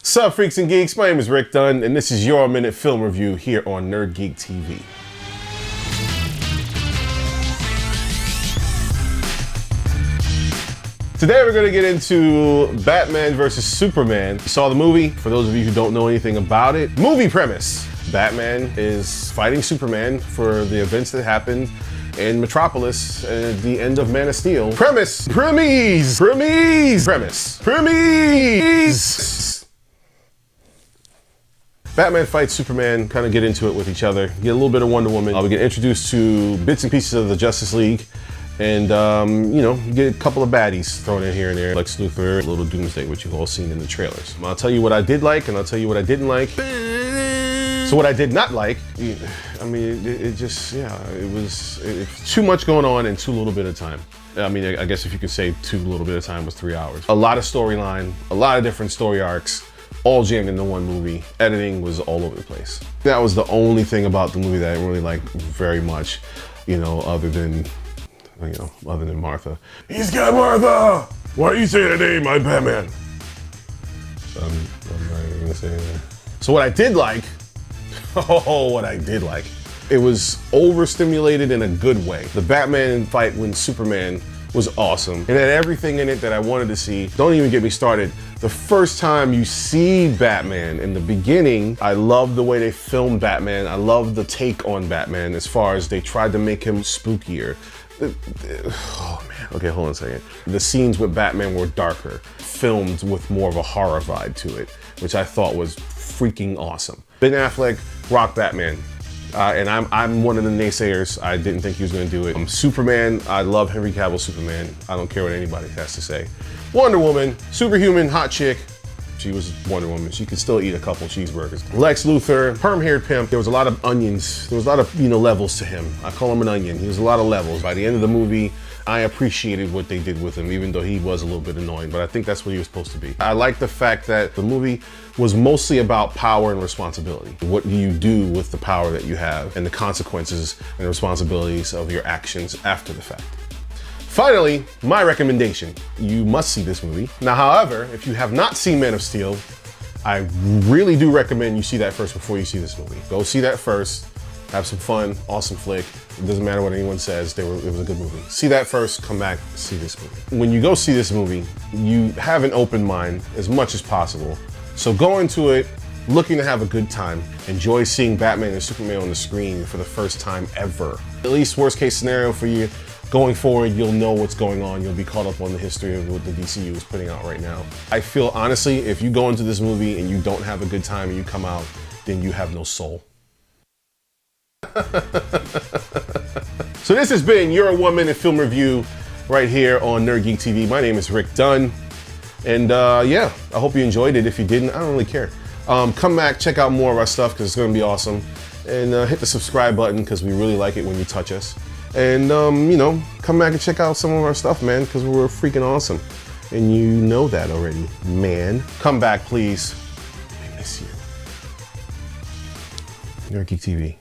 Sup, freaks and geeks? My name is Rek Dunn, and this is your minute film review here on Nerd Geek TV. Today we're going to get into Batman vs. Superman. You saw the movie. For those of you who don't know anything about it, movie premise. Batman is fighting Superman for the events that happened in Metropolis at the end of Man of Steel. Premise. Batman fights Superman, kind of get into it with each other, get a little bit of Wonder Woman. We get introduced to bits and pieces of the Justice League, and you know, get a couple of baddies thrown in here and there. Lex Luthor, a little Doomsday, which you've all seen in the trailers. I'll tell you what I did like, and I'll tell you what I didn't like. So what I did not like, I mean, it just, yeah, it was too much going on in too little bit of time. I mean, I guess if you could say too little bit of time was 3 hours. A lot of storyline, a lot of different story arcs, all jammed into one movie. Editing was all over the place. That was the only thing about the movie that I didn't really like very much, you know, other than Martha. He's got Martha! Why are you saying her name, my Batman? I'm not even gonna say that. So what I did like, it was overstimulated in a good way. The Batman fight when Superman was awesome. It had everything in it that I wanted to see. Don't even get me started. The first time you see Batman in the beginning, I love the way they filmed Batman. I love the take on Batman as far as they tried to make him spookier. Oh man, okay, hold on a second. The scenes with Batman were darker, filmed with more of a horror vibe to it, which I thought was freaking awesome. Ben Affleck rocked Batman. And I'm one of the naysayers. I didn't think he was gonna do it. Superman, I love Henry Cavill Superman. I don't care what anybody has to say. Wonder Woman, superhuman, hot chick. She was Wonder Woman. She could still eat a couple cheeseburgers. Lex Luthor, perm-haired pimp. There was a lot of onions. There was a lot of, levels to him. I call him an onion. He was a lot of levels. By the end of the movie, I appreciated what they did with him, even though he was a little bit annoying, but I think that's what he was supposed to be. I like the fact that the movie was mostly about power and responsibility. What do you do with the power that you have and the consequences and the responsibilities of your actions after the fact? Finally, my recommendation. You must see this movie. Now, however, if you have not seen Man of Steel, I really do recommend you see that first before you see this movie. Go see that first. Have some fun, awesome flick. It doesn't matter what anyone says, it was a good movie. See that first, come back, see this movie. When you go see this movie, you have an open mind as much as possible. So go into it looking to have a good time. Enjoy seeing Batman and Superman on the screen for the first time ever. At least worst case scenario for you, going forward, you'll know what's going on. You'll be caught up on the history of what the DCU is putting out right now. I feel honestly, if you go into this movie and you don't have a good time and you come out, then you have no soul. So this has been your 1 minute film review right here on Nerd Geek TV. My name is Rek Dunn, and yeah, I hope you enjoyed it. If you didn't, I don't really care. Come back, check out more of our stuff because it's going to be awesome, and hit the subscribe button because we really like it when you touch us. And come back and check out some of our stuff, man, because we're freaking awesome, and you know that already, man. Come back, please. I miss you. Nerd Geek TV.